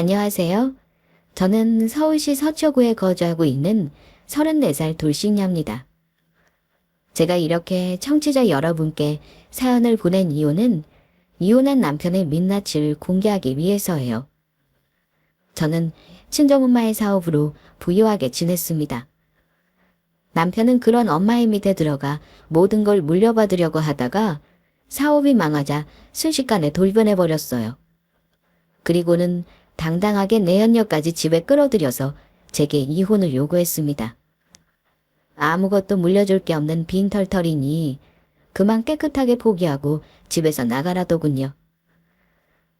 안녕하세요. 저는 서울시 서초구에 거주하고 있는 34살 돌싱녀입니다. 제가 이렇게 청취자 여러분께 사연을 보낸 이유는 이혼한 남편의 민낯을 공개하기 위해서예요. 저는 친정엄마의 사업으로 부유하게 지냈습니다. 남편은 그런 엄마의 밑에 들어가 모든 걸 물려받으려고 하다가 사업이 망하자 순식간에 돌변해버렸어요. 그리고는 당당하게 내연녀까지 집에 끌어들여서 제게 이혼을 요구했습니다. 아무것도 물려줄 게 없는 빈털터리니 그만 깨끗하게 포기하고 집에서 나가라더군요.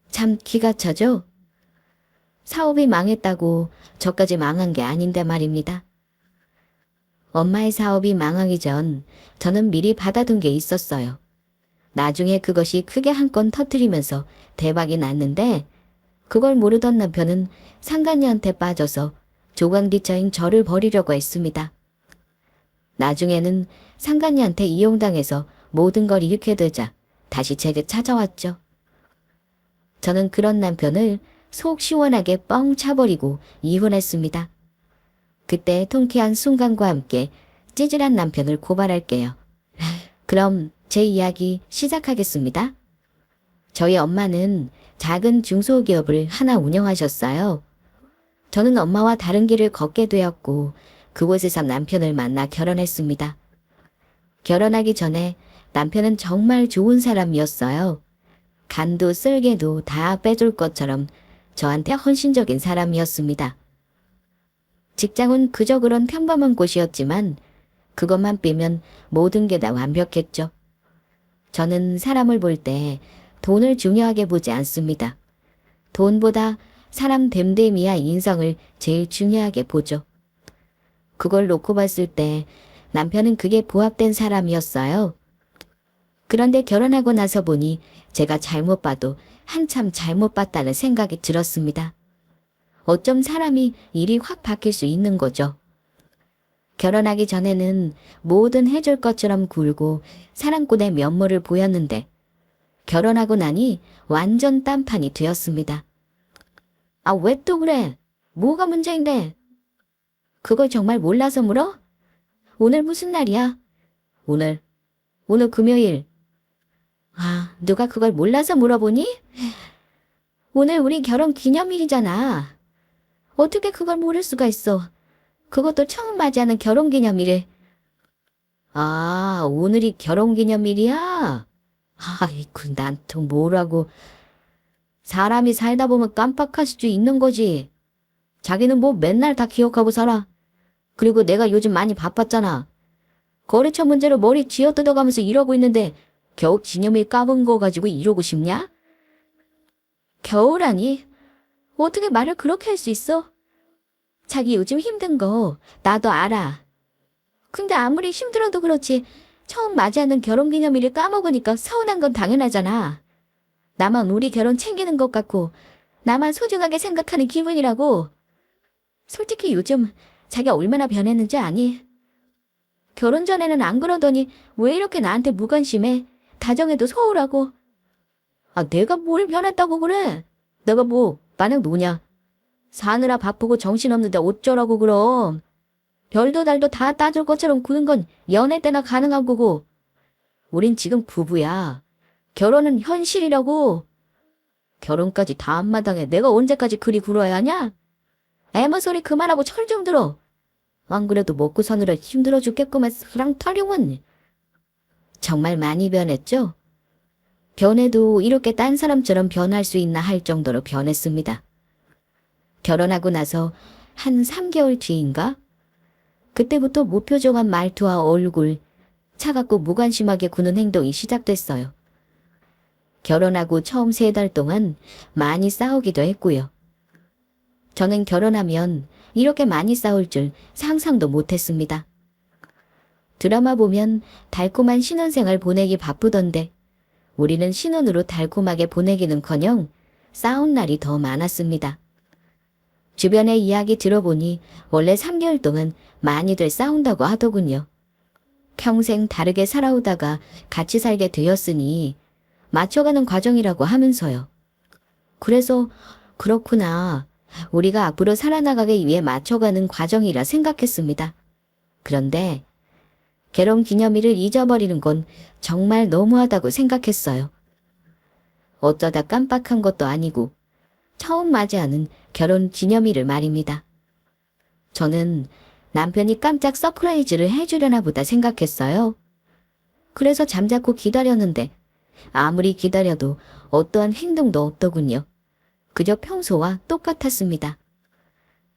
참 기가 차죠? 사업이 망했다고 저까지 망한 게 아닌데 말입니다. 엄마의 사업이 망하기 전 저는 미리 받아둔 게 있었어요. 나중에 그것이 크게 한 건 터뜨리면서 대박이 났는데 그걸 모르던 남편은 상간녀한테 빠져서 조강지처인 저를 버리려고 했습니다. 나중에는 상간녀한테 이용당해서 모든 걸 잃게 되자 다시 제게 찾아왔죠. 저는 그런 남편을 속 시원하게 뻥 차버리고 이혼했습니다. 그때 통쾌한 순간과 함께 찌질한 남편을 고발할게요. 그럼 제 이야기 시작하겠습니다. 저희 엄마는 작은 중소기업을 하나 운영하셨어요. 저는 엄마와 다른 길을 걷게 되었고 그곳에서 남편을 만나 결혼했습니다. 결혼하기 전에 남편은 정말 좋은 사람이었어요. 간도 쓸개도 다 빼줄 것처럼 저한테 헌신적인 사람이었습니다. 직장은 그저 그런 평범한 곳이었지만 그것만 빼면 모든 게 다 완벽했죠. 저는 사람을 볼 때 돈을 중요하게 보지 않습니다. 돈보다 사람 됨됨이야 인성을 제일 중요하게 보죠. 그걸 놓고 봤을 때 남편은 그게 부합된 사람이었어요. 그런데 결혼하고 나서 보니 제가 잘못 봐도 한참 잘못 봤다는 생각이 들었습니다. 어쩜 사람이 일이 확 바뀔 수 있는 거죠. 결혼하기 전에는 뭐든 해줄 것처럼 굴고 사랑꾼의 면모를 보였는데 결혼하고 나니 완전 딴판이 되었습니다. 아, 왜 또 그래? 뭐가 문제인데? 그걸 정말 몰라서 물어? 오늘 무슨 날이야? 오늘 금요일. 아, 누가 그걸 몰라서 물어보니? 오늘 우리 결혼 기념일이잖아. 어떻게 그걸 모를 수가 있어? 그것도 처음 맞이하는 결혼 기념일을. 아, 오늘이 결혼 기념일이야? 아이고, 난 또 뭐라고. 사람이 살다 보면 깜빡할 수도 있는 거지. 자기는 뭐 맨날 다 기억하고 살아. 그리고 내가 요즘 많이 바빴잖아. 거래처 문제로 머리 쥐어뜯어가면서 이러고 있는데 겨우 기념일 까본 거 가지고 이러고 싶냐? 겨우라니? 어떻게 말을 그렇게 할 수 있어? 자기 요즘 힘든 거 나도 알아. 근데 아무리 힘들어도 그렇지 처음 맞이하는 결혼기념일을 까먹으니까 서운한 건 당연하잖아. 나만 우리 결혼 챙기는 것 같고 나만 소중하게 생각하는 기분이라고. 솔직히 요즘 자기가 얼마나 변했는지 아니? 결혼 전에는 안 그러더니 왜 이렇게 나한테 무관심해? 다정해도 소홀하고. 아, 내가 뭘 변했다고 그래? 내가 뭐 마냥 노냐? 사느라 바쁘고 정신없는데 어쩌라고 그럼. 별도 달도 다 따줄 것처럼 구는 건 연애 때나 가능한 거고. 우린 지금 부부야. 결혼은 현실이라고. 결혼까지 다 앞마당에 내가 언제까지 그리 굴어야 하냐? 애머 소리 그만하고 철 좀 들어. 안 그래도 먹고 사느라 힘들어 죽겠구만 사랑 타령은. 정말 많이 변했죠? 변해도 이렇게 딴 사람처럼 변할 수 있나 할 정도로 변했습니다. 결혼하고 나서 한 3개월 뒤인가? 그때부터 무표정한 말투와 얼굴, 차갑고 무관심하게 구는 행동이 시작됐어요. 결혼하고 처음 3달 동안 많이 싸우기도 했고요. 저는 결혼하면 이렇게 많이 싸울 줄 상상도 못했습니다. 드라마 보면 달콤한 신혼생활 보내기 바쁘던데 우리는 신혼으로 달콤하게 보내기는커녕 싸운 날이 더 많았습니다. 주변의 이야기 들어보니 원래 3개월 동안 많이들 싸운다고 하더군요. 평생 다르게 살아오다가 같이 살게 되었으니 맞춰가는 과정이라고 하면서요. 그래서 그렇구나. 우리가 앞으로 살아나가기 위해 맞춰가는 과정이라 생각했습니다. 그런데 결혼 기념일을 잊어버리는 건 정말 너무하다고 생각했어요. 어쩌다 깜빡한 것도 아니고 처음 맞이하는 결혼 기념일을 말입니다. 저는 남편이 깜짝 서프라이즈를 해주려나 보다 생각했어요. 그래서 잠자코 기다렸는데 아무리 기다려도 어떠한 행동도 없더군요. 그저 평소와 똑같았습니다.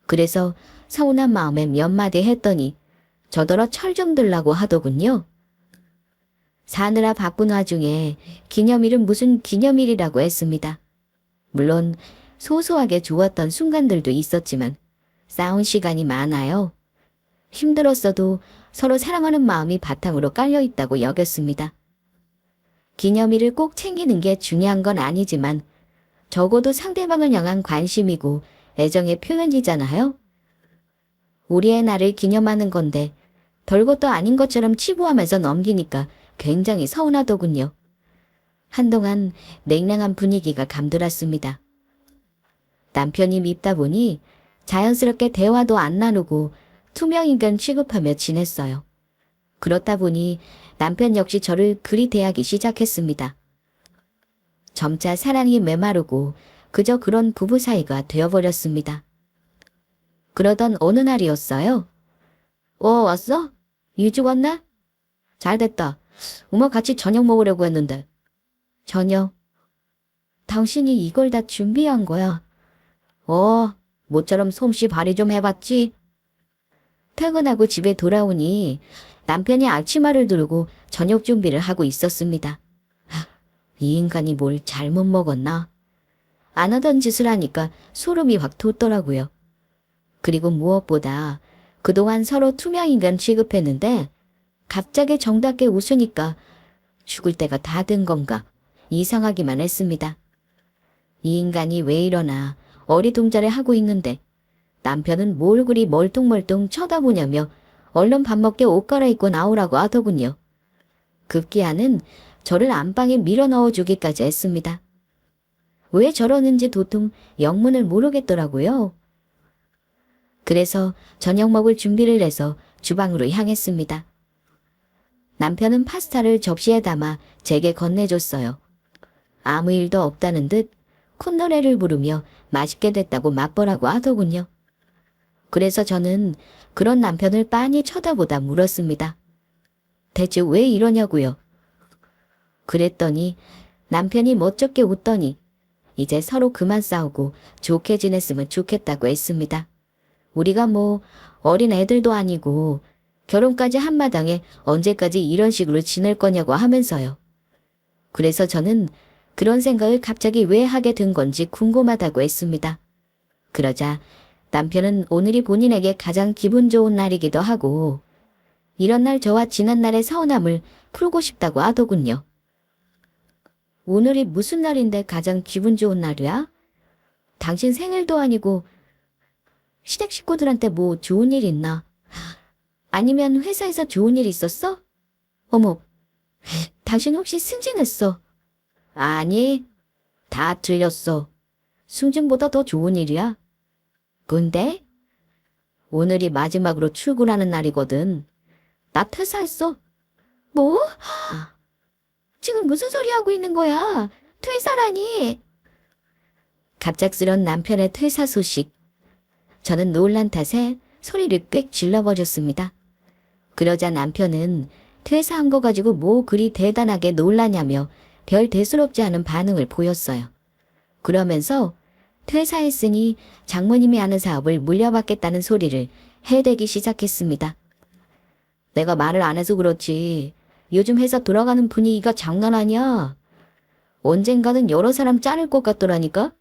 그래서 서운한 마음에 몇 마디 했더니 저더러 철 좀 들라고 하더군요. 사느라 바쁜 와중에 기념일은 무슨 기념일이라고 했습니다. 물론 소소하게 좋았던 순간들도 있었지만 싸운 시간이 많아요. 힘들었어도 서로 사랑하는 마음이 바탕으로 깔려 있다고 여겼습니다. 기념일을 꼭 챙기는 게 중요한 건 아니지만 적어도 상대방을 향한 관심이고 애정의 표현이잖아요. 우리의 날을 기념하는 건데 별것도 아닌 것처럼 치부하면서 넘기니까 굉장히 서운하더군요. 한동안 냉랭한 분위기가 감돌았습니다. 남편이 밉다 보니 자연스럽게 대화도 안 나누고 투명인간 취급하며 지냈어요. 그렇다 보니 남편 역시 저를 그리 대하기 시작했습니다. 점차 사랑이 메마르고 그저 그런 부부 사이가 되어버렸습니다. 그러던 어느 날이었어요. 왔어? 일찍 왔나? 잘됐다. 엄마 같이 저녁 먹으려고 했는데. 저녁? 당신이 이걸 다 준비한 거야. 모처럼 솜씨 발휘 좀 해봤지? 퇴근하고 집에 돌아오니 남편이 앞치마를 두르고 저녁 준비를 하고 있었습니다. 이 인간이 뭘 잘못 먹었나? 안 하던 짓을 하니까 소름이 확 돋더라고요. 그리고 무엇보다 그동안 서로 투명인간 취급했는데 갑자기 정답게 웃으니까 죽을 때가 다 된 건가 이상하기만 했습니다. 이 인간이 왜 이러나 어리둥절해 하고 있는데 남편은 뭘 그리 멀뚱멀뚱 쳐다보냐며 얼른 밥 먹게 옷 갈아입고 나오라고 하더군요. 급기야는 저를 안방에 밀어 넣어주기까지 했습니다. 왜 저러는지 도통 영문을 모르겠더라고요. 그래서 저녁 먹을 준비를 해서 주방으로 향했습니다. 남편은 파스타를 접시에 담아 제게 건네줬어요. 아무 일도 없다는 듯 콧노래를 부르며 맛있게 됐다고 맛보라고 하더군요. 그래서 저는 그런 남편을 빤히 쳐다보다 물었습니다. 대체 왜 이러냐고요. 그랬더니 남편이 멋쩍게 웃더니 이제 서로 그만 싸우고 좋게 지냈으면 좋겠다고 했습니다. 우리가 뭐 어린 애들도 아니고 결혼까지 한마당에 언제까지 이런 식으로 지낼 거냐고 하면서요. 그래서 저는 그런 생각을 갑자기 왜 하게 된 건지 궁금하다고 했습니다. 그러자 남편은 오늘이 본인에게 가장 기분 좋은 날이기도 하고 이런 날 저와 지난 날의 서운함을 풀고 싶다고 하더군요. 오늘이 무슨 날인데 가장 기분 좋은 날이야? 당신 생일도 아니고 시댁 식구들한테 뭐 좋은 일 있나? 아니면 회사에서 좋은 일 있었어? 어머, 당신 혹시 승진했어? 아니, 다 틀렸어. 승진보다 더 좋은 일이야. 근데? 오늘이 마지막으로 출근하는 날이거든. 나 퇴사했어. 뭐? 지금 무슨 소리 하고 있는 거야? 퇴사라니? 갑작스런 남편의 퇴사 소식. 저는 놀란 탓에 소리를 꽥 질러버렸습니다. 그러자 남편은 퇴사한 거 가지고 뭐 그리 대단하게 놀라냐며 별 대수롭지 않은 반응을 보였어요. 그러면서 퇴사했으니 장모님이 하는 사업을 물려받겠다는 소리를 해대기 시작했습니다. 내가 말을 안 해서 그렇지 요즘 회사 돌아가는 분위기가 장난 아니야. 언젠가는 여러 사람 자를 것 같더라니까.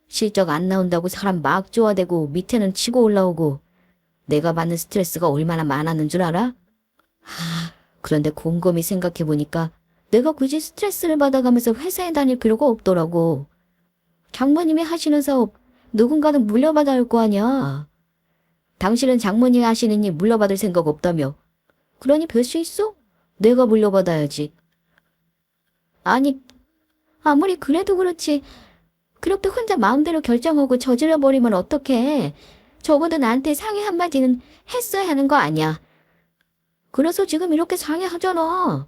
실적 안 나온다고 사람 막 쪼아대고 밑에는 치고 올라오고 내가 받는 스트레스가 얼마나 많았는 줄 알아? 그런데 곰곰이 생각해보니까 내가 굳이 스트레스를 받아가면서 회사에 다닐 필요가 없더라고. 장모님이 하시는 사업 누군가는 물려받아야 할 거 아니야. 당신은 장모님이 하시는 일 물려받을 생각 없다며. 그러니 별 수 있어? 내가 물려받아야지. 아니, 아무리 그래도 그렇지. 그렇게 혼자 마음대로 결정하고 저질러 버리면 어떡해. 적어도 나한테 상의 한마디는 했어야 하는 거 아니야. 그래서 지금 이렇게 상의하잖아.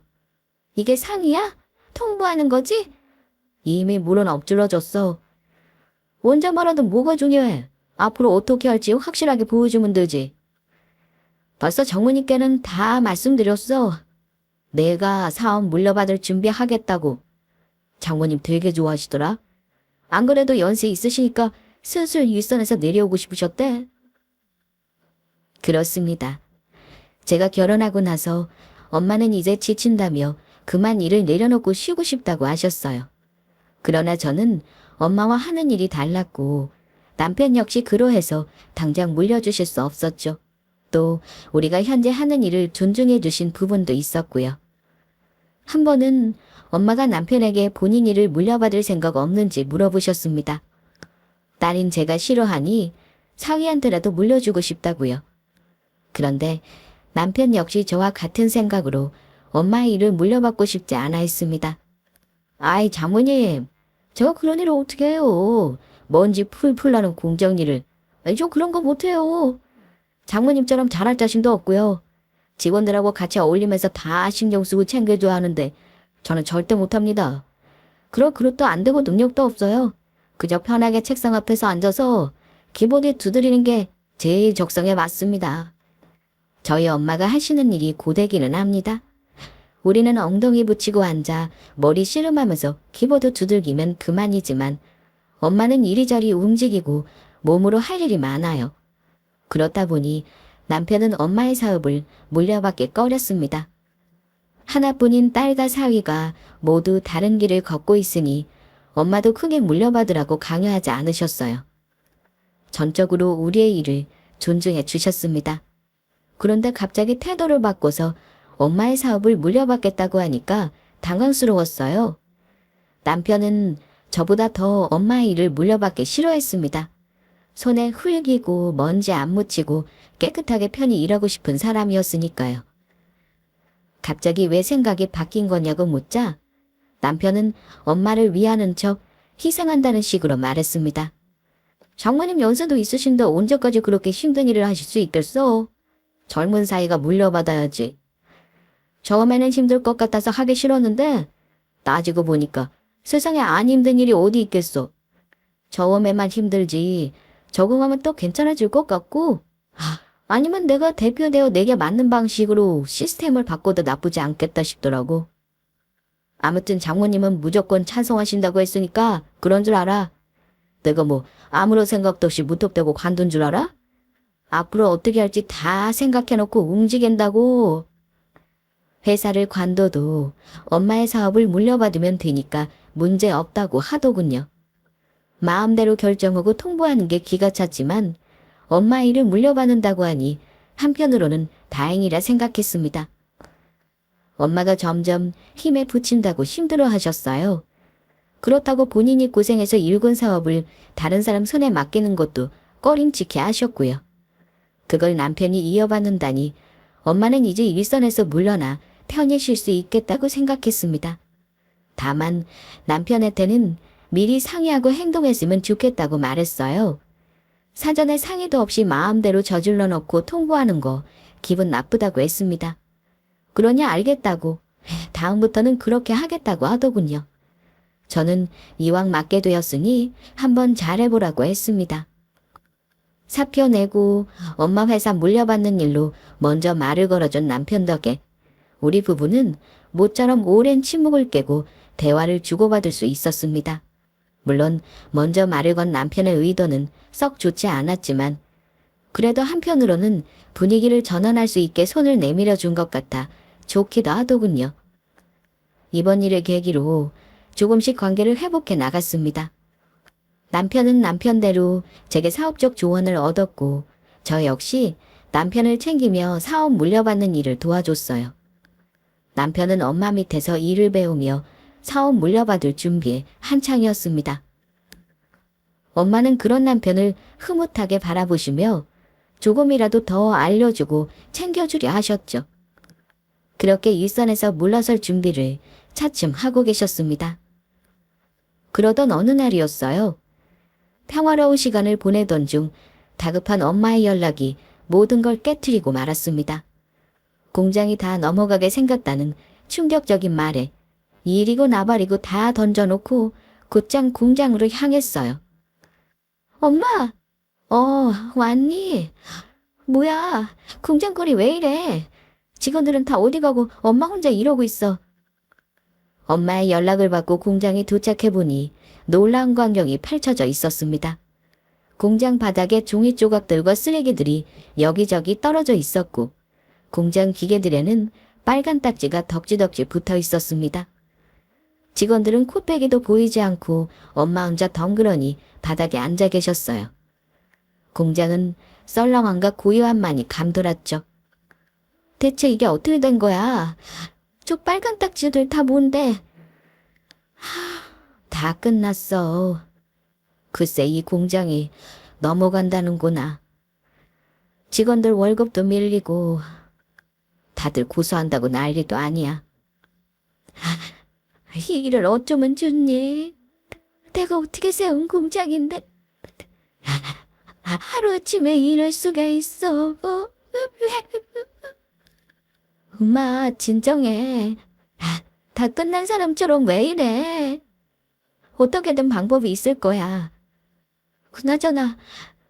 이게 상의야? 통보하는 거지? 이미 물은 엎질러졌어. 먼저 말하든 뭐가 중요해. 앞으로 어떻게 할지 확실하게 보여주면 되지. 벌써 장모님께는 다 말씀드렸어. 내가 사업 물려받을 준비하겠다고. 장모님 되게 좋아하시더라. 안 그래도 연세 있으시니까 슬슬 일선에서 내려오고 싶으셨대. 그렇습니다. 제가 결혼하고 나서 엄마는 이제 지친다며 그만 일을 내려놓고 쉬고 싶다고 하셨어요. 그러나 저는 엄마와 하는 일이 달랐고 남편 역시 그러해서 당장 물려주실 수 없었죠. 또 우리가 현재 하는 일을 존중해 주신 부분도 있었고요. 한 번은 엄마가 남편에게 본인 일을 물려받을 생각 없는지 물어보셨습니다. 딸인 제가 싫어하니 사위한테라도 물려주고 싶다고요. 그런데 남편 역시 저와 같은 생각으로 엄마의 일을 물려받고 싶지 않아 했습니다. 아이 장모님, 저 그런 일을 어떻게 해요. 먼지 풀풀 나는 공정일을. 저 그런 거 못해요. 장모님처럼 잘할 자신도 없고요. 직원들하고 같이 어울리면서 다 신경 쓰고 챙겨줘야 하는데 저는 절대 못합니다. 그럴 그릇도 안 되고 능력도 없어요. 그저 편하게 책상 앞에서 앉아서 키보드에 두드리는 게 제일 적성에 맞습니다. 저희 엄마가 하시는 일이 고되기는 합니다. 우리는 엉덩이 붙이고 앉아 머리 씨름하면서 키보드 두들기면 그만이지만 엄마는 이리저리 움직이고 몸으로 할 일이 많아요. 그렇다 보니 남편은 엄마의 사업을 물려받기 꺼렸습니다. 하나뿐인 딸과 사위가 모두 다른 길을 걷고 있으니 엄마도 크게 물려받으라고 강요하지 않으셨어요. 전적으로 우리의 일을 존중해 주셨습니다. 그런데 갑자기 태도를 바꿔서 엄마의 사업을 물려받겠다고 하니까 당황스러웠어요. 남편은 저보다 더 엄마의 일을 물려받기 싫어했습니다. 손에 흙이고 먼지 안 묻히고 깨끗하게 편히 일하고 싶은 사람이었으니까요. 갑자기 왜 생각이 바뀐 거냐고 묻자 남편은 엄마를 위하는 척 희생한다는 식으로 말했습니다. 장모님 연세도 있으신데 언제까지 그렇게 힘든 일을 하실 수 있겠어? 젊은 사이가 물려받아야지. 처음에는 힘들 것 같아서 하기 싫었는데 따지고 보니까 세상에 안 힘든 일이 어디 있겠어. 처음에만 힘들지 적응하면 또 괜찮아질 것 같고 아니면 내가 대표되어 내게 맞는 방식으로 시스템을 바꿔도 나쁘지 않겠다 싶더라고. 아무튼 장모님은 무조건 찬성하신다고 했으니까 그런 줄 알아. 내가 뭐 아무런 생각도 없이 무턱대고 관둔 줄 알아? 앞으로 어떻게 할지 다 생각해놓고 움직인다고. 회사를 관둬도 엄마의 사업을 물려받으면 되니까 문제 없다고 하더군요. 마음대로 결정하고 통보하는 게 기가 찼지만 엄마 일을 물려받는다고 하니 한편으로는 다행이라 생각했습니다. 엄마가 점점 힘에 부친다고 힘들어 하셨어요. 그렇다고 본인이 고생해서 일군 사업을 다른 사람 손에 맡기는 것도 꺼림칙해 하셨고요. 그걸 남편이 이어받는다니 엄마는 이제 일선에서 물러나 편히 쉴 수 있겠다고 생각했습니다. 다만 남편한테는 미리 상의하고 행동했으면 좋겠다고 말했어요. 사전에 상의도 없이 마음대로 저질러 놓고 통보하는 거 기분 나쁘다고 했습니다. 그러니 알겠다고 다음부터는 그렇게 하겠다고 하더군요. 저는 이왕 맡게 되었으니 한번 잘해보라고 했습니다. 사표 내고 엄마 회사 물려받는 일로 먼저 말을 걸어준 남편 덕에 우리 부부는 모처럼 오랜 침묵을 깨고 대화를 주고받을 수 있었습니다. 물론 먼저 말을 건 남편의 의도는 썩 좋지 않았지만 그래도 한편으로는 분위기를 전환할 수 있게 손을 내밀어 준 것 같아 좋기도 하더군요. 이번 일을 계기로 조금씩 관계를 회복해 나갔습니다. 남편은 남편대로 제게 사업적 조언을 얻었고 저 역시 남편을 챙기며 사업 물려받는 일을 도와줬어요. 남편은 엄마 밑에서 일을 배우며 사업 물려받을 준비에 한창이었습니다. 엄마는 그런 남편을 흐뭇하게 바라보시며 조금이라도 더 알려주고 챙겨주려 하셨죠. 그렇게 일선에서 물러설 준비를 차츰 하고 계셨습니다. 그러던 어느 날이었어요. 평화로운 시간을 보내던 중 다급한 엄마의 연락이 모든 걸 깨트리고 말았습니다. 공장이 다 넘어가게 생겼다는 충격적인 말에 이리고 나발이고 다 던져놓고 곧장 공장으로 향했어요. 엄마! 왔니? 뭐야, 공장 꼴이 왜 이래? 직원들은 다 어디 가고 엄마 혼자 이러고 있어. 엄마의 연락을 받고 공장에 도착해보니 놀라운 광경이 펼쳐져 있었습니다. 공장 바닥에 종이 조각들과 쓰레기들이 여기저기 떨어져 있었고 공장 기계들에는 빨간 딱지가 덕지덕지 붙어 있었습니다. 직원들은 코빼기도 보이지 않고 엄마 혼자 덩그러니 바닥에 앉아 계셨어요. 공장은 썰렁함과 고요함만이 감돌았죠. 대체 이게 어떻게 된 거야? 저 빨간 딱지들 다 뭔데? 다 끝났어. 글쎄 이 공장이 넘어간다는구나. 직원들 월급도 밀리고 다들 고소한다고 난리도 아니야. 이 일을 어쩌면 좋니? 내가 어떻게 세운 공장인데 하루아침에 이럴 수가 있어. 엄마 진정해. 다 끝난 사람처럼 왜 이래? 어떻게든 방법이 있을 거야. 그나저나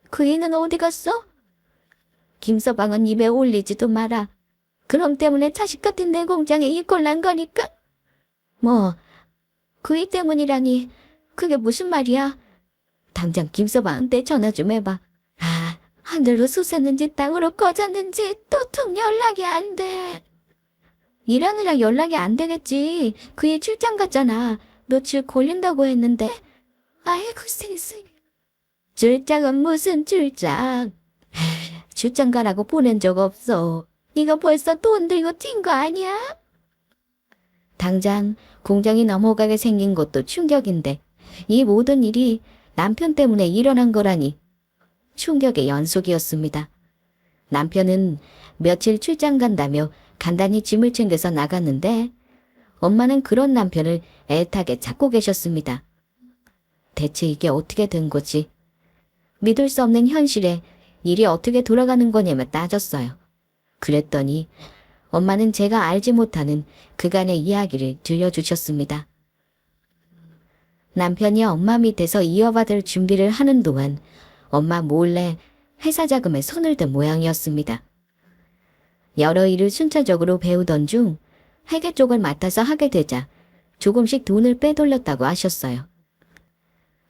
그 이는 어디 갔어? 김서방은 입에 올리지도 마라. 그럼 때문에 자식 같은 내 공장에 이 꼴 난 거니까. 뭐 그 일 때문이라니 그게 무슨 말이야? 당장 김서방한테 전화 좀 해봐. 하늘로 솟았는지 땅으로 꺼졌는지 도통 연락이 안 돼. 일하느라 연락이 안 되겠지. 그 일 출장 갔잖아. 며칠 걸린다고 했는데. 아이고 세상에. 출장은 무슨 출장. 출장 가라고 보낸 적 없어. 네가 벌써 돈 들고 튄 거 아니야? 당장 공장이 넘어가게 생긴 것도 충격인데 이 모든 일이 남편 때문에 일어난 거라니 충격의 연속이었습니다. 남편은 며칠 출장 간다며 간단히 짐을 챙겨서 나갔는데 엄마는 그런 남편을 애타게 찾고 계셨습니다. 대체 이게 어떻게 된 거지? 믿을 수 없는 현실에 일이 어떻게 돌아가는 거냐며 따졌어요. 그랬더니 엄마는 제가 알지 못하는 그간의 이야기를 들려주셨습니다. 남편이 엄마 밑에서 이어받을 준비를 하는 동안 엄마 몰래 회사 자금에 손을 댄 모양이었습니다. 여러 일을 순차적으로 배우던 중 회계 쪽을 맡아서 하게 되자 조금씩 돈을 빼돌렸다고 하셨어요.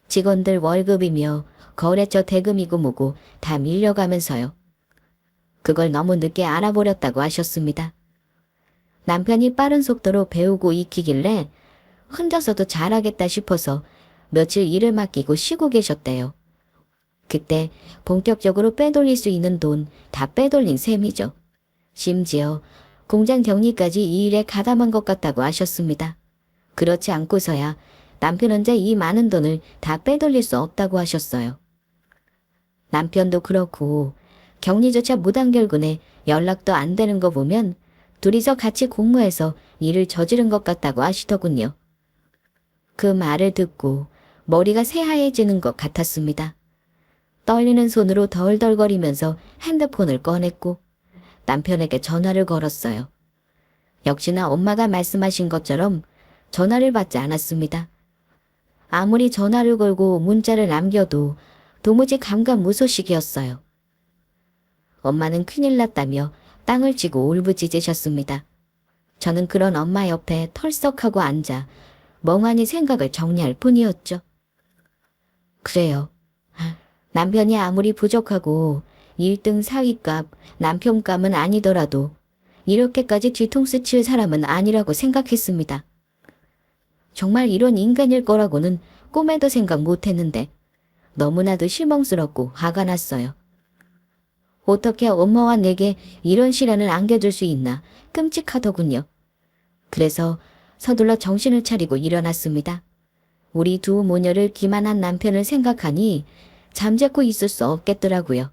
직원들 월급이며 거래처 대금이고 뭐고 다 밀려가면서요. 그걸 너무 늦게 알아버렸다고 하셨습니다. 남편이 빠른 속도로 배우고 익히길래 혼자서도 잘하겠다 싶어서 며칠 일을 맡기고 쉬고 계셨대요. 그때 본격적으로 빼돌릴 수 있는 돈 다 빼돌린 셈이죠. 심지어 공장 격리까지 이 일에 가담한 것 같다고 하셨습니다. 그렇지 않고서야 남편 혼자 이 많은 돈을 다 빼돌릴 수 없다고 하셨어요. 남편도 그렇고 격리조차 무단결근에 연락도 안 되는 거 보면 둘이서 같이 공모해서 일을 저지른 것 같다고 하시더군요. 그 말을 듣고 머리가 새하얘지는 것 같았습니다. 떨리는 손으로 덜덜거리면서 핸드폰을 꺼냈고 남편에게 전화를 걸었어요. 역시나 엄마가 말씀하신 것처럼 전화를 받지 않았습니다. 아무리 전화를 걸고 문자를 남겨도 도무지 감감무소식이었어요. 엄마는 큰일 났다며 땅을 치고 울부짖으셨습니다. 저는 그런 엄마 옆에 털썩하고 앉아 멍하니 생각을 정리할 뿐이었죠. 그래요. 남편이 아무리 부족하고 1등 사위값, 남편감은 아니더라도 이렇게까지 뒤통수 칠 사람은 아니라고 생각했습니다. 정말 이런 인간일 거라고는 꿈에도 생각 못했는데 너무나도 실망스럽고 화가 났어요. 어떻게 엄마와 내게 이런 시련을 안겨줄 수 있나 끔찍하더군요. 그래서 서둘러 정신을 차리고 일어났습니다. 우리 두 모녀를 기만한 남편을 생각하니 잠자코 있을 수 없겠더라고요.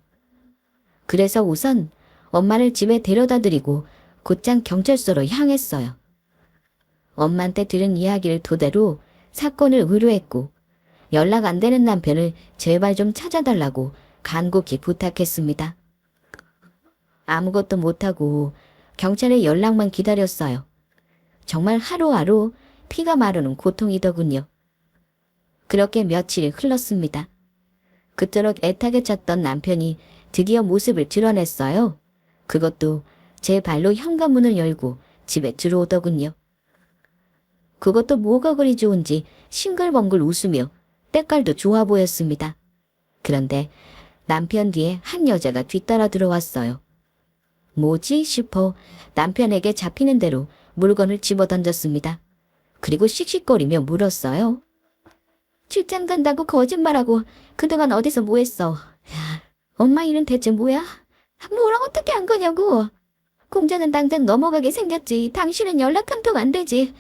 그래서 우선 엄마를 집에 데려다 드리고 곧장 경찰서로 향했어요. 엄마한테 들은 이야기를 토대로 사건을 의뢰했고 연락 안 되는 남편을 제발 좀 찾아달라고 간곡히 부탁했습니다. 아무것도 못하고 경찰의 연락만 기다렸어요. 정말 하루하루 피가 마르는 고통이더군요. 그렇게 며칠이 흘렀습니다. 그토록 애타게 찾던 남편이 드디어 모습을 드러냈어요. 그것도 제 발로 현관문을 열고 집에 들어오더군요. 그것도 뭐가 그리 좋은지 싱글벙글 웃으며 때깔도 좋아 보였습니다. 그런데 남편 뒤에 한 여자가 뒤따라 들어왔어요. 뭐지 싶어 남편에게 잡히는 대로 물건을 집어던졌습니다. 그리고 씩씩거리며 물었어요. 출장 간다고 거짓말하고 그동안 어디서 뭐 했어? 엄마 일은 대체 뭐야? 뭐랑 어떻게 한 거냐고. 공자는 당장 넘어가게 생겼지. 당신은 연락 한 통 안 되지.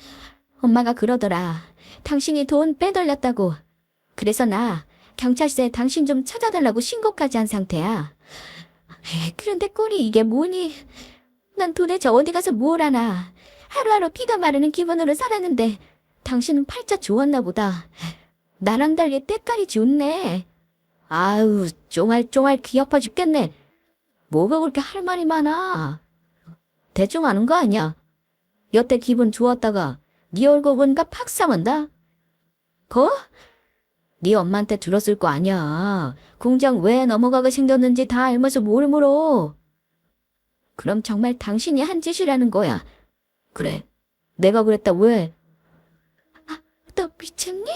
엄마가 그러더라. 당신이 돈 빼돌렸다고. 그래서 나 경찰서에 당신 좀 찾아달라고 신고까지 한 상태야. 그런데 꼴이 이게 뭐니? 난 도대체 어디 가서 뭘 하나. 하루하루 피가 마르는 기분으로 살았는데 당신은 팔자 좋았나 보다. 나랑 달리 때깔이 좋네. 아유, 쫑알쫑알 귀 아파 죽겠네. 뭐가 그렇게 할 말이 많아. 대충 아는 거 아니야. 여태 기분 좋았다가 네 얼굴 보니까 팍 상한다. 네 엄마한테 들었을 거 아니야. 공장 왜 넘어가게 생겼는지 다 알면서 뭘 물어. 그럼 정말 당신이 한 짓이라는 거야. 그래, 내가 그랬다 왜? 너 미쳤니?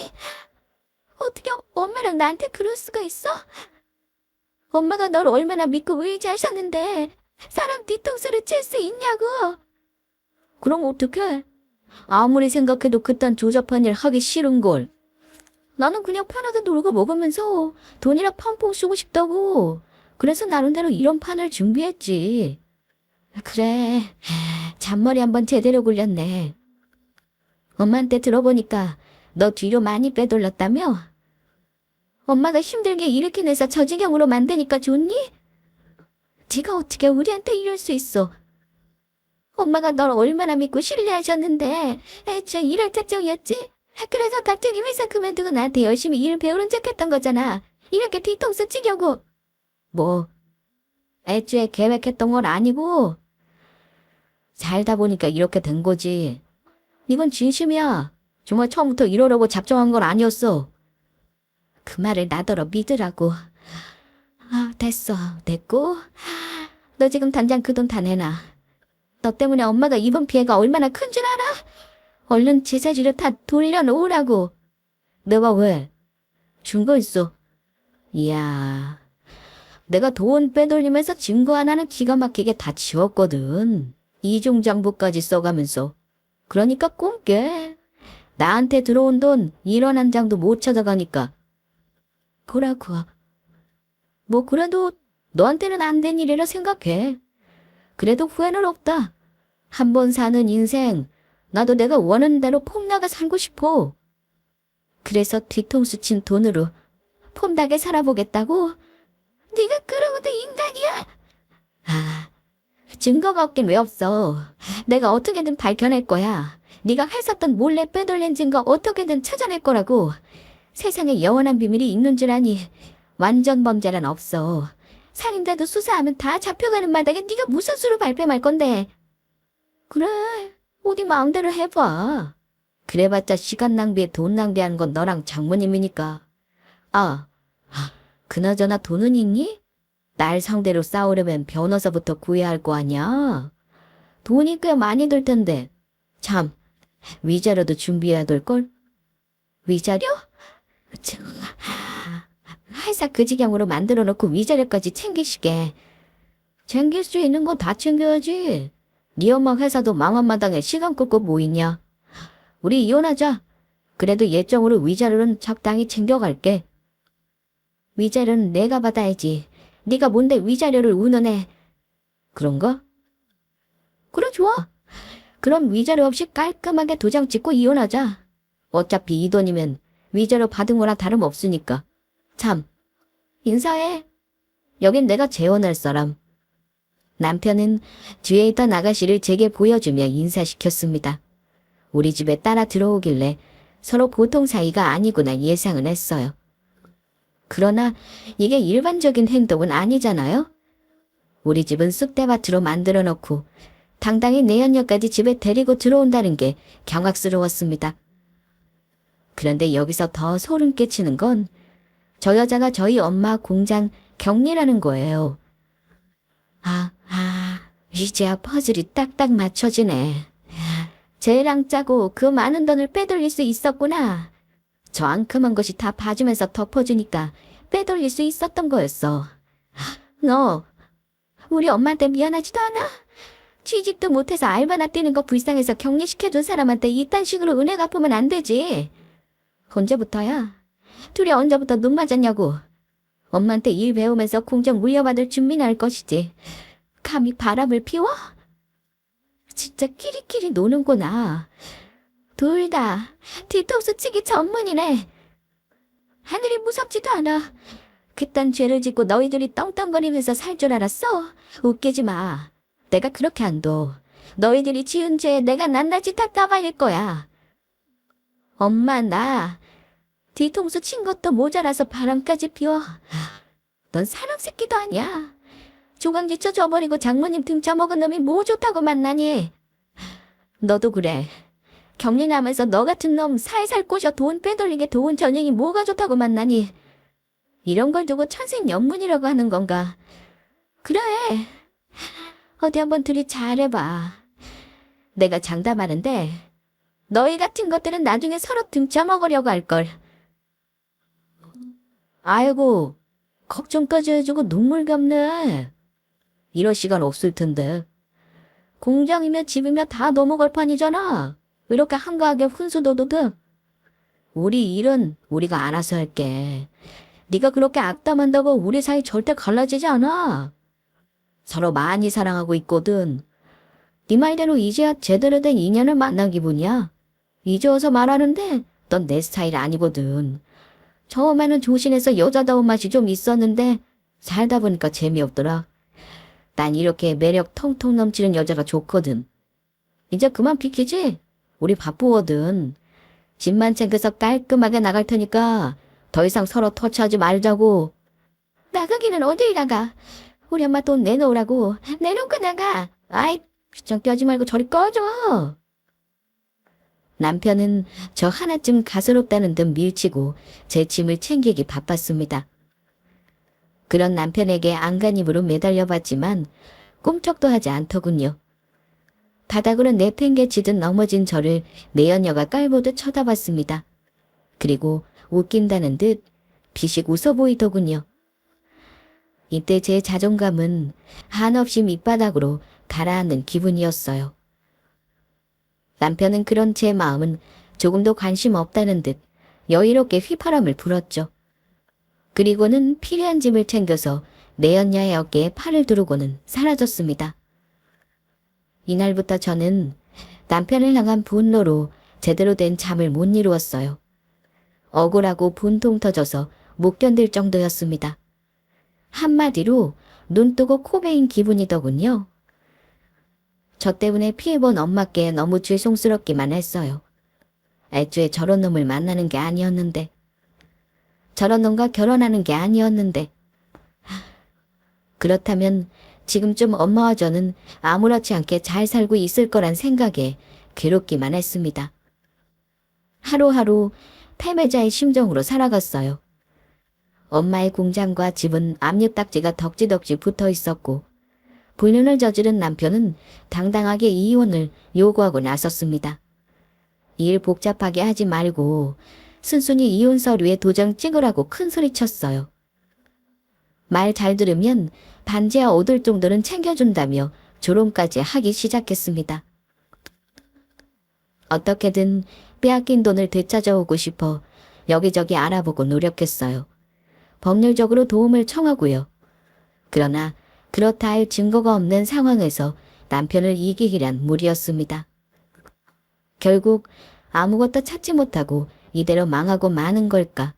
어떻게 엄마랑 나한테 그럴 수가 있어? 엄마가 널 얼마나 믿고 의지하셨는데 사람 뒤통수를 칠 수 있냐고. 그럼 어떡해? 아무리 생각해도 그딴 조잡한 일 하기 싫은걸. 나는 그냥 편하게 놀고 먹으면서 돈이라 펑펑 쓰고 싶다고. 그래서 나름대로 이런 판을 준비했지. 그래, 잔머리 한번 제대로 굴렸네. 엄마한테 들어보니까 너 뒤로 많이 빼돌렸다며? 엄마가 힘들게 이렇게 내서 저 지경으로 만드니까 좋니? 네가 어떻게 우리한테 이럴 수 있어? 엄마가 널 얼마나 믿고 신뢰하셨는데 애초에 이럴 작정이었지? 그래서 갑자기 회사 그만두고 나한테 열심히 일 배우는 척했던 거잖아. 이렇게 뒤통수 치려고. 뭐, 애초에 계획했던 건 아니고 살다 보니까 이렇게 된 거지. 이건 진심이야. 정말 처음부터 이러려고 작정한 건 아니었어. 그 말을 나더러 믿으라고. 됐어. 됐고. 너 지금 당장 그 돈 다 내놔. 너 때문에 엄마가 입은 피해가 얼마나 큰 줄 알아? 얼른 제사지를 다 돌려놓으라고. 내가 왜? 준 거 있어. 이야, 내가 돈 빼돌리면서 증거 하나는 기가 막히게 다 지웠거든. 이중장부까지 써가면서. 그러니까 꼼게. 나한테 들어온 돈 1원 한 장도 못 찾아가니까. 그러고. 뭐 그래도 너한테는 안 된 일이라 생각해. 그래도 후회는 없다. 한 번 사는 인생, 나도 내가 원하는 대로 폼나가 살고 싶어. 그래서 뒤통수 친 돈으로 폼나게 살아보겠다고? 네가 그러고도 인간이야? 증거가 없긴 왜 없어. 내가 어떻게든 밝혀낼 거야. 네가 했었던 몰래 빼돌린 증거 어떻게든 찾아낼 거라고. 세상에 영원한 비밀이 있는 줄 아니. 완전 범죄란 없어. 살인자도 수사하면 다 잡혀가는 마당에 네가 무슨 수로 발뺌할 건데. 그래, 어디 마음대로 해봐. 그래봤자 시간 낭비에 돈 낭비하는 건 너랑 장모님이니까. 그나저나 돈은 있니? 날 상대로 싸우려면 변호사부터 구해야 할 거 아니야. 돈이 꽤 많이 들 텐데. 참, 위자료도 준비해야 될걸? 위자료? 회사 그 지경으로 만들어 놓고 위자료까지 챙기시게. 챙길 수 있는 거 다 챙겨야지. 네 엄마 회사도 망한 마당에 시간 끌고 뭐 있냐. 우리 이혼하자. 그래도 예정으로 위자료는 적당히 챙겨갈게. 위자료는 내가 받아야지. 네가 뭔데 위자료를 운운해. 그런가? 그래, 좋아. 그럼 위자료 없이 깔끔하게 도장 찍고 이혼하자. 어차피 이 돈이면 위자료 받은 거나 다름없으니까. 참, 인사해. 여긴 내가 재혼할 사람. 남편은 뒤에 있던 아가씨를 제게 보여주며 인사시켰습니다. 우리 집에 따라 들어오길래 서로 보통 사이가 아니구나 예상은 했어요. 그러나 이게 일반적인 행동은 아니잖아요? 우리 집은 쑥대밭으로 만들어 놓고 당당히 내연녀까지 집에 데리고 들어온다는 게 경악스러웠습니다. 그런데 여기서 더 소름 끼치는 건 저 여자가 저희 엄마 공장 경리라는 거예요. 이제야 퍼즐이 딱딱 맞춰지네. 쟤랑 짜고 그 많은 돈을 빼돌릴 수 있었구나. 저 앙큼한 것이 다 봐주면서 덮어주니까 빼돌릴 수 있었던 거였어. 너 우리 엄마한테 미안하지도 않아? 취직도 못해서 알바나 뛰는 거 불쌍해서 격리시켜준 사람한테 이딴 식으로 은혜 갚으면 안 되지. 언제부터야? 둘이 언제부터 눈 맞았냐고. 엄마한테 일 배우면서 공장 물려받을 준비나 할 것이지. 감히 바람을 피워? 진짜 끼리끼리 노는구나. 둘 다 뒤통수 치기 전문이네. 하늘이 무섭지도 않아. 그딴 죄를 짓고 너희들이 떵떵거리면서 살 줄 알았어? 웃기지 마. 내가 그렇게 안 둬. 너희들이 지은 죄에 내가 낱낱이 다 까발릴 거야. 엄마 나 뒤통수 친 것도 모자라서 바람까지 피워. 넌 사람 새끼도 아니야. 조강 지쳐 줘버리고 장모님 등쳐먹은 놈이 뭐 좋다고 만나니. 너도 그래. 격리나면서 너 같은 놈 살살 꼬셔 돈 빼돌리게 도운 전형이 뭐가 좋다고 만나니. 이런 걸 두고 천생연분이라고 하는 건가. 그래. 어디 한번 둘이 잘해봐. 내가 장담하는데 너희 같은 것들은 나중에 서로 등쳐먹으려고 할걸. 아이고, 걱정까지 해주고 눈물겹네. 이럴 시간 없을 텐데. 공장이며 집이며 다 넘어갈 판이잖아. 이렇게 한가하게 훈수도도득. 우리 일은 우리가 알아서 할게. 네가 그렇게 악담한다고 우리 사이 절대 갈라지지 않아. 서로 많이 사랑하고 있거든. 네 말대로 이제야 제대로 된 인연을 만난 기분이야. 이제 와서 말하는데 넌 내 스타일 아니거든. 처음에는 조신해서 여자다운 맛이 좀 있었는데 살다 보니까 재미없더라. 난 이렇게 매력 텅텅 넘치는 여자가 좋거든. 이제 그만 비키지? 우리 바쁘거든. 집만 챙겨서 깔끔하게 나갈 테니까 더 이상 서로 터치하지 말자고. 나가기는 어딜 나가. 우리 엄마 돈 내놓으라고. 내놓고 나가. 아이, 귀찮 껴지 말고 저리 꺼져. 남편은 저 하나쯤 가소롭다는 듯 밀치고 제 짐을 챙기기 바빴습니다. 그런 남편에게 안간힘으로 매달려봤지만 꿈쩍도 하지 않더군요. 바닥으로 내팽개치듯 넘어진 저를 내연녀가 깔보듯 쳐다봤습니다. 그리고 웃긴다는 듯 비식 웃어 보이더군요. 이때 제 자존감은 한없이 밑바닥으로 가라앉는 기분이었어요. 남편은 그런 제 마음은 조금도 관심 없다는 듯 여유롭게 휘파람을 불었죠. 그리고는 필요한 짐을 챙겨서 내연녀의 어깨에 팔을 두르고는 사라졌습니다. 이날부터 저는 남편을 향한 분노로 제대로 된 잠을 못 이루었어요. 억울하고 분통 터져서 못 견딜 정도였습니다. 한마디로 눈 뜨고 코 베인 기분이더군요. 저 때문에 피해본 엄마께 너무 죄송스럽기만 했어요. 애초에 저런 놈을 만나는 게 아니었는데. 저런 놈과 결혼하는 게 아니었는데. 그렇다면 지금쯤 엄마와 저는 아무렇지 않게 잘 살고 있을 거란 생각에 괴롭기만 했습니다. 하루하루 패배자의 심정으로 살아갔어요. 엄마의 공장과 집은 압력딱지가 덕지덕지 붙어 있었고 불륜을 저지른 남편은 당당하게 이혼을 요구하고 나섰습니다. 일 복잡하게 하지 말고 순순히 이혼 서류에 도장 찍으라고 큰소리쳤어요. 말 잘 들으면 반지하 얻을 정도는 챙겨준다며 조롱까지 하기 시작했습니다. 어떻게든 빼앗긴 돈을 되찾아오고 싶어 여기저기 알아보고 노력했어요. 법률적으로 도움을 청하고요. 그러나 그렇다 할 증거가 없는 상황에서 남편을 이기기란 무리였습니다. 결국 아무것도 찾지 못하고 이대로 망하고 마는 걸까.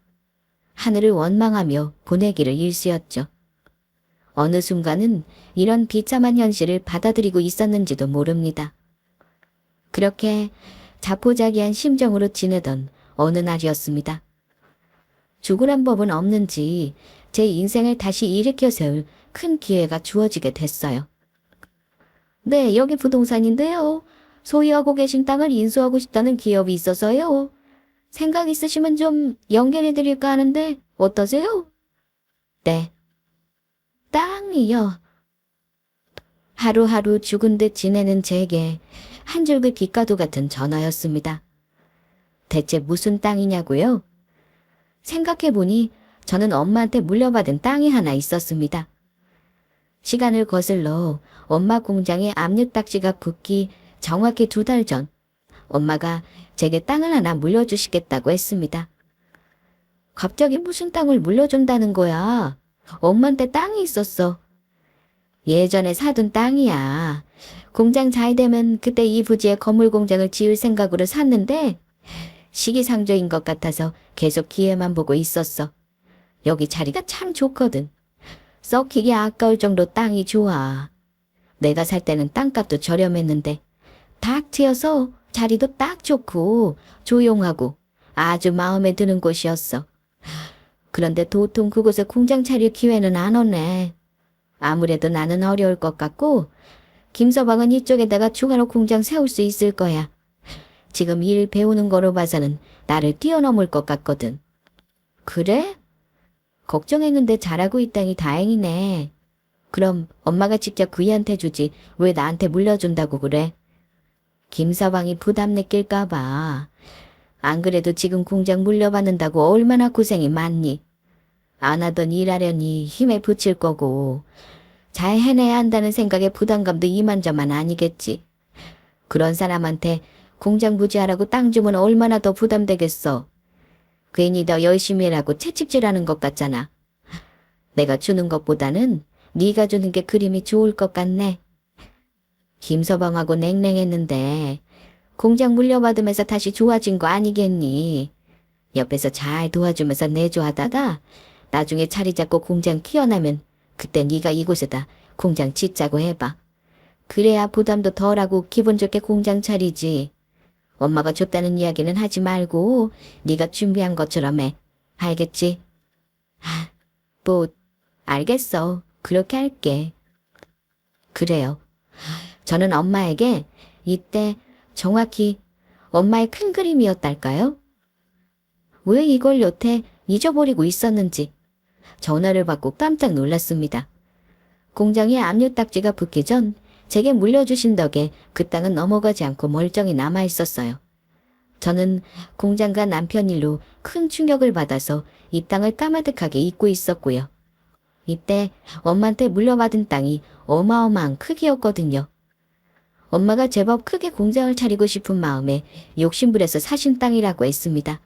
하늘을 원망하며 보내기를 일쑤였죠. 어느 순간은 이런 비참한 현실을 받아들이고 있었는지도 모릅니다. 그렇게 자포자기한 심정으로 지내던 어느 날이었습니다. 죽으란 법은 없는지 제 인생을 다시 일으켜 세울 큰 기회가 주어지게 됐어요. 네, 여기 부동산인데요. 소유하고 계신 땅을 인수하고 싶다는 기업이 있어서요. 생각 있으시면 좀 연결해 드릴까 하는데 어떠세요? 네. 땅이요. 하루하루 죽은 듯 지내는 제게 한 줄기 빛과도 같은 전화였습니다. 대체 무슨 땅이냐고요? 생각해보니 저는 엄마한테 물려받은 땅이 하나 있었습니다. 시간을 거슬러 엄마 공장에 압류딱지가 붙기 정확히 2달 전, 엄마가 제게 땅을 하나 물려주시겠다고 했습니다. 갑자기 무슨 땅을 물려준다는 거야? 엄마한테 땅이 있었어. 예전에 사둔 땅이야. 공장 잘 되면 그때 이 부지에 건물 공장을 지을 생각으로 샀는데 시기상조인 것 같아서 계속 기회만 보고 있었어. 여기 자리가 참 좋거든. 썩히기 아까울 정도 땅이 좋아. 내가 살 때는 땅값도 저렴했는데 딱 트여서 자리도 딱 좋고 조용하고 아주 마음에 드는 곳이었어. 그런데 도통 그곳에 공장 차릴 기회는 안 오네. 아무래도 나는 어려울 것 같고 김서방은 이쪽에다가 추가로 공장 세울 수 있을 거야. 지금 일 배우는 거로 봐서는 나를 뛰어넘을 것 같거든. 그래? 걱정했는데 잘하고 있다니 다행이네. 그럼 엄마가 직접 그이한테 주지 왜 나한테 물려준다고 그래? 김서방이 부담 느낄까 봐. 안 그래도 지금 공장 물려받는다고 얼마나 고생이 많니? 안 하던 일 하려니 힘에 부칠 거고 잘 해내야 한다는 생각에 부담감도 이만저만 아니겠지. 그런 사람한테 공장 부지하라고 땅 주면 얼마나 더 부담되겠어. 괜히 더 열심히 하라고 채찍질하는 것 같잖아. 내가 주는 것보다는 네가 주는 게 그림이 좋을 것 같네. 김서방하고 냉랭했는데 공장 물려받으면서 다시 좋아진 거 아니겠니? 옆에서 잘 도와주면서 내조하다가 나중에 자리 잡고 공장 키워나면 그때 네가 이곳에다 공장 짓자고 해봐. 그래야 부담도 덜하고 기분 좋게 공장 차리지. 엄마가 줬다는 이야기는 하지 말고 네가 준비한 것처럼 해. 알겠지? 뭐 알겠어. 그렇게 할게. 그래요. 저는 엄마에게 이때 정확히 엄마의 큰 그림이었달까요? 왜 이걸 여태 잊어버리고 있었는지 전화를 받고 깜짝 놀랐습니다. 공장에 압류딱지가 붙기 전 제게 물려주신 덕에 그 땅은 넘어가지 않고 멀쩡히 남아있었어요. 저는 공장과 남편 일로 큰 충격을 받아서 이 땅을 까마득하게 잊고 있었고요. 이때 엄마한테 물려받은 땅이 어마어마한 크기였거든요. 엄마가 제법 크게 공장을 차리고 싶은 마음에 욕심부려서 사신 땅이라고 했습니다.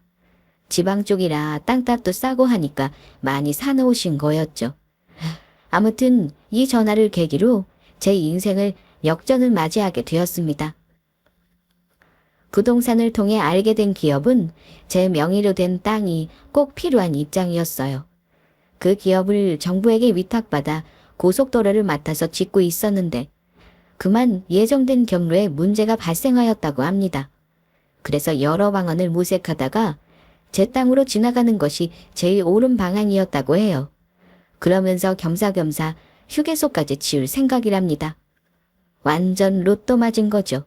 지방 쪽이라 땅값도 싸고 하니까 많이 사놓으신 거였죠. 아무튼 이 전화를 계기로 제 인생을 역전을 맞이하게 되었습니다. 부동산을 통해 알게 된 기업은 제 명의로 된 땅이 꼭 필요한 입장이었어요. 그 기업을 정부에게 위탁받아 고속도로를 맡아서 짓고 있었는데 그만 예정된 경로에 문제가 발생하였다고 합니다. 그래서 여러 방안을 모색하다가 제 땅으로 지나가는 것이 제일 옳은 방향이었다고 해요. 그러면서 겸사겸사 휴게소까지 지을 생각이랍니다. 완전 로또 맞은 거죠.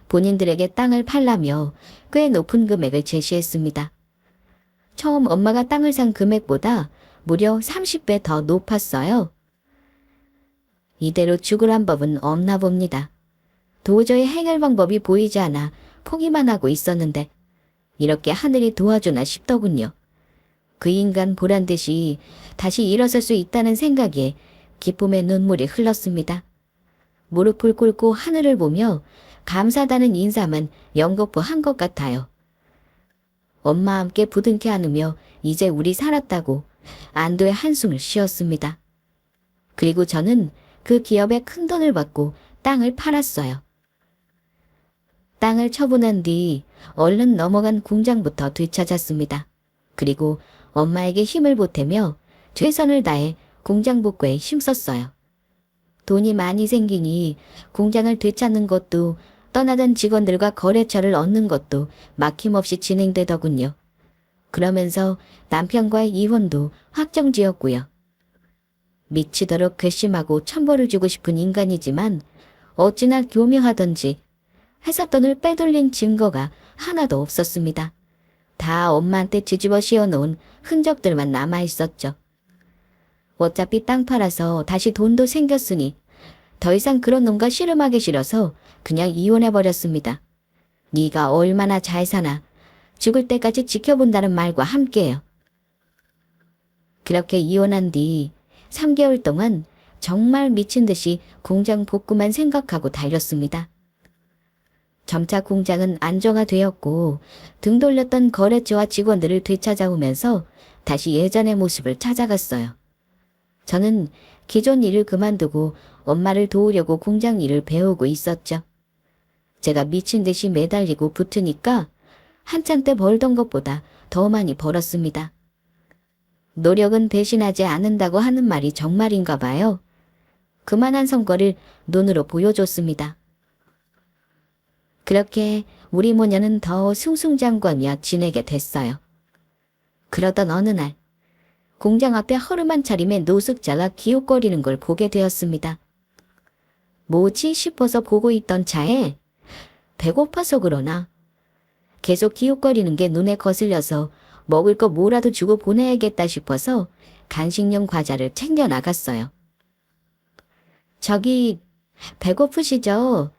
본인들에게 땅을 팔라며 꽤 높은 금액을 제시했습니다. 처음 엄마가 땅을 산 금액보다 무려 30배 더 높았어요. 이대로 죽으란 법은 없나 봅니다. 도저히 해결 방법이 보이지 않아 포기만 하고 있었는데 이렇게 하늘이 도와주나 싶더군요. 그 인간 보란 듯이 다시 일어설 수 있다는 생각에 기쁨의 눈물이 흘렀습니다. 무릎을 꿇고 하늘을 보며 감사하다는 인사만 연거푸 한 것 같아요. 엄마와 함께 부둥켜 안으며 이제 우리 살았다고 안도의 한숨을 쉬었습니다. 그리고 저는 그 기업에 큰 돈을 받고 땅을 팔았어요. 땅을 처분한 뒤 얼른 넘어간 공장부터 되찾았습니다. 그리고 엄마에게 힘을 보태며 최선을 다해 공장 복구에 힘썼어요. 돈이 많이 생기니 공장을 되찾는 것도 떠나던 직원들과 거래처를 얻는 것도 막힘없이 진행되더군요. 그러면서 남편과의 이혼도 확정지었고요. 미치도록 괘씸하고 천벌을 주고 싶은 인간이지만 어찌나 교묘하던지 회사 돈을 빼돌린 증거가 하나도 없었습니다. 다 엄마한테 뒤집어 씌워놓은 흔적들만 남아있었죠. 어차피 땅 팔아서 다시 돈도 생겼으니 더 이상 그런 놈과 씨름하기 싫어서 그냥 이혼해버렸습니다. 네가 얼마나 잘 사나 죽을 때까지 지켜본다는 말과 함께요. 그렇게 이혼한 뒤 3개월 동안 정말 미친 듯이 공장 복구만 생각하고 달렸습니다. 점차 공장은 안정화되었고 등 돌렸던 거래처와 직원들을 되찾아오면서 다시 예전의 모습을 찾아갔어요. 저는 기존 일을 그만두고 엄마를 도우려고 공장 일을 배우고 있었죠. 제가 미친 듯이 매달리고 붙으니까 한창 때 벌던 것보다 더 많이 벌었습니다. 노력은 배신하지 않는다고 하는 말이 정말인가 봐요. 그만한 성과를 눈으로 보여줬습니다. 그렇게 우리 모녀는 더 승승장구하며 지내게 됐어요. 그러던 어느 날 공장 앞에 허름한 차림의 노숙자가 기웃거리는 걸 보게 되었습니다. 뭐지 싶어서 보고 있던 차에 배고파서 그러나 계속 기웃거리는 게 눈에 거슬려서 먹을 거 뭐라도 주고 보내야겠다 싶어서 간식용 과자를 챙겨 나갔어요. 저기 배고프시죠?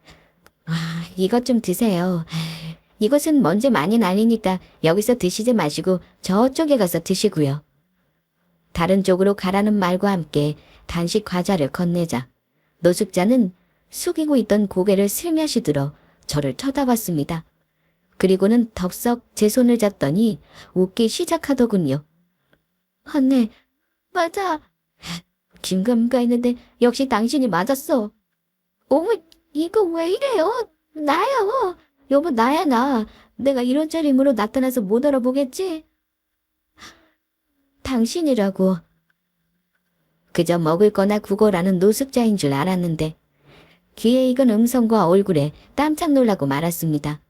이것 좀 드세요. 이것은 먼지 많이 날리니까 여기서 드시지 마시고 저쪽에 가서 드시고요. 다른 쪽으로 가라는 말과 함께 간식 과자를 건네자 노숙자는 숙이고 있던 고개를 슬며시 들어 저를 쳐다봤습니다. 그리고는 덥석 제 손을 잡더니 웃기 시작하더군요. 네, 맞아. 긴가민가 했는데 역시 당신이 맞았어. 어머, 이거 왜 이래요? 나요. 여보, 나야, 나. 내가 이런 차림으로 나타나서 못 알아보겠지? 당신이라고. 그저 먹을 거나 구걸하는 노숙자인 줄 알았는데 귀에 익은 음성과 얼굴에 깜짝 놀라고 말았습니다.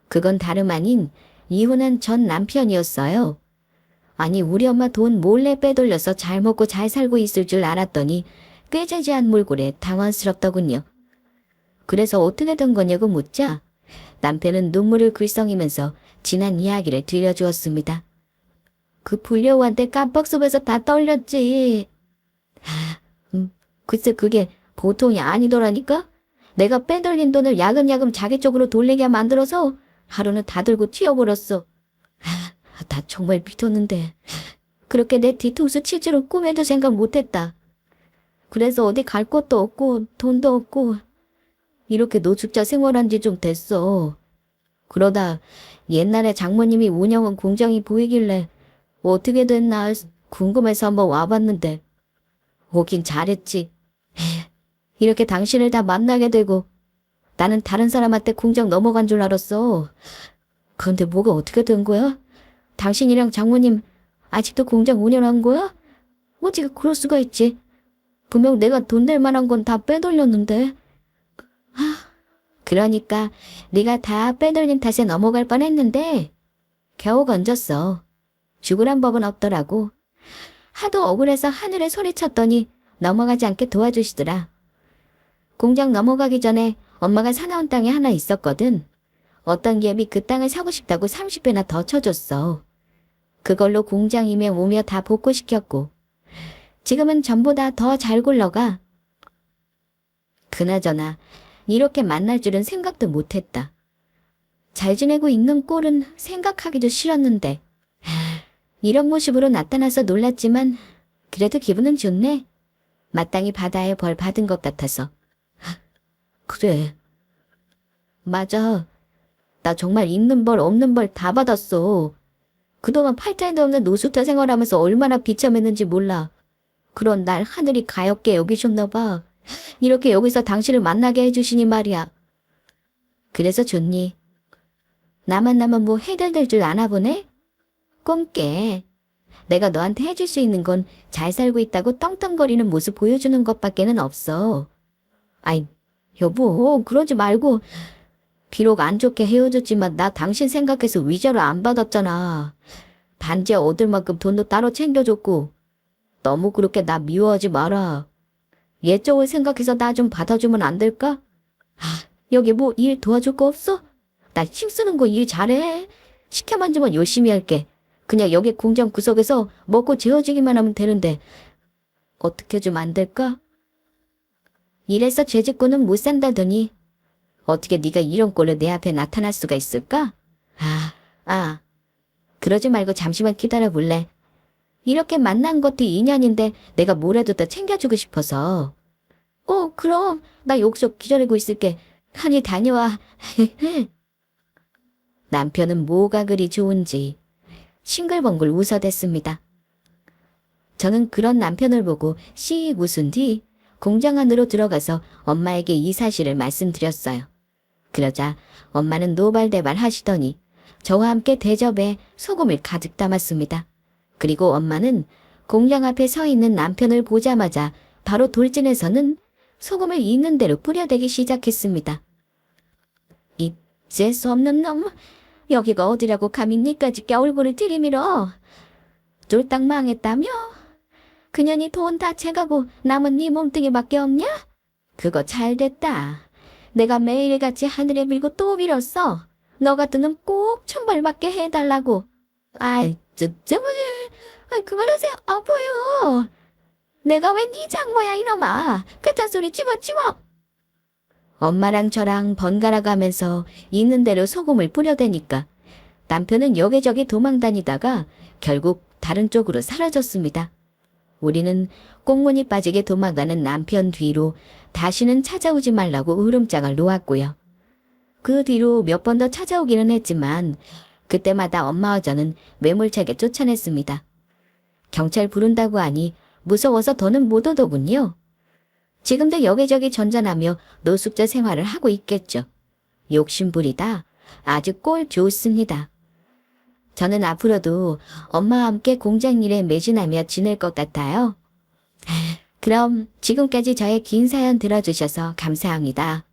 그건 다름 아닌 이혼한 전 남편이었어요. 아니, 우리 엄마 돈 몰래 빼돌려서 잘 먹고 잘 살고 있을 줄 알았더니 꾀재재한 몰골에 당황스럽더군요. 그래서 어떻게 된 거냐고 묻자 남편은 눈물을 글썽이면서 지난 이야기를 들려주었습니다. 그 불려우한테 깜빡 속에서 다 떨렸지. 글쎄 그게 보통이 아니더라니까? 내가 빼돌린 돈을 야금야금 자기 쪽으로 돌리게 만들어서 하루는 다 들고 튀어버렸어. 나 정말 미쳤는데 그렇게 내 뒤통수 칠 줄은 꿈에도 생각 못했다. 그래서 어디 갈 곳도 없고 돈도 없고 이렇게 노숙자 생활한 지 좀 됐어. 그러다 옛날에 장모님이 운영한 공장이 보이길래 어떻게 됐나 궁금해서 한번 와봤는데 오긴 잘했지. 이렇게 당신을 다 만나게 되고 나는 다른 사람한테 공장 넘어간 줄 알았어. 그런데 뭐가 어떻게 된 거야? 당신이랑 장모님 아직도 공장 운영한 거야? 어찌가 그럴 수가 있지? 분명 내가 돈 낼 만한 건 다 빼돌렸는데. 그러니까 네가 다 빼돌린 탓에 넘어갈 뻔했는데 겨우 건졌어. 죽으란 법은 없더라고. 하도 억울해서 하늘에 소리쳤더니 넘어가지 않게 도와주시더라. 공장 넘어가기 전에 엄마가 사나운 땅이 하나 있었거든. 어떤 기업이 그 땅을 사고 싶다고 30배나 더 쳐줬어. 그걸로 공장 임명 오며 다 복구시켰고 지금은 전보다 더 잘 굴러가. 그나저나 이렇게 만날 줄은 생각도 못했다. 잘 지내고 있는 꼴은 생각하기도 싫었는데 이런 모습으로 나타나서 놀랐지만 그래도 기분은 좋네. 마땅히 바다에 벌 받은 것 같아서. 그래. 맞아. 나 정말 있는 벌 없는 벌 다 받았어. 그동안 팔자에도 없는 노숙자 생활하면서 얼마나 비참했는지 몰라. 그런 날 하늘이 가엾게 여기셨나 봐. 이렇게 여기서 당신을 만나게 해주시니 말이야. 그래서 좋니? 나만 나면 뭐 해결될 줄 아나 보네? 꼼깨. 내가 너한테 해줄 수 있는 건 잘 살고 있다고 떵떵거리는 모습 보여주는 것밖에는 없어. 아이, 여보, 그러지 말고 비록 안 좋게 헤어졌지만 나 당신 생각해서 위자료 안 받았잖아. 반지에 얻을 만큼 돈도 따로 챙겨줬고. 너무 그렇게 나 미워하지 마라. 옛적을 생각해서 나 좀 받아주면 안 될까? 여기 뭐 일 도와줄 거 없어? 나 힘쓰는 거 일 잘해. 시켜만 주면 열심히 할게. 그냥 여기 공장 구석에서 먹고 재워지기만 하면 되는데 어떻게 좀 안 될까? 이래서 죄짓고는 못 산다더니 어떻게 네가 이런 꼴로 내 앞에 나타날 수가 있을까? 그러지 말고 잠시만 기다려 볼래? 이렇게 만난 것도 인연인데 내가 뭐라도 더 챙겨주고 싶어서. 그럼 나 여기서 기다리고 있을게. 한이 다녀와. 남편은 뭐가 그리 좋은지 싱글벙글 웃어댔습니다. 저는 그런 남편을 보고 씩 웃은 뒤 공장 안으로 들어가서 엄마에게 이 사실을 말씀드렸어요. 그러자 엄마는 노발대발 하시더니 저와 함께 대접에 소금을 가득 담았습니다. 그리고 엄마는 공장 앞에 서 있는 남편을 보자마자 바로 돌진해서는 소금을 있는 대로 뿌려대기 시작했습니다. 이 재수 없는 놈, 여기가 어디라고 감히 니까지 얼굴을 들이밀어. 쫄딱 망했다며? 그년이 돈 다 채가고 남은 네 몸뚱이밖에 없냐? 그거 잘됐다. 내가 매일같이 하늘에 밀고 또 밀었어. 너 같은 놈 꼭 천벌받게 해달라고. 그만하세요. 아파요. 내가 왜 네 장모야 이놈아. 그딴 소리 집어치워. 엄마랑 저랑 번갈아 가면서 있는 대로 소금을 뿌려대니까 남편은 여기저기 도망다니다가 결국 다른 쪽으로 사라졌습니다. 우리는 꽁무니 빠지게 도망가는 남편 뒤로 다시는 찾아오지 말라고 으름장을 놓았고요. 그 뒤로 몇 번 더 찾아오기는 했지만 그때마다 엄마와 저는 매몰차게 쫓아냈습니다. 경찰 부른다고 하니 무서워서 더는 못 오더군요. 지금도 여기저기 전전하며 노숙자 생활을 하고 있겠죠. 욕심부리다 아주 꼴 좋습니다. 저는 앞으로도 엄마와 함께 공장 일에 매진하며 지낼 것 같아요. 그럼 지금까지 저의 긴 사연 들어주셔서 감사합니다.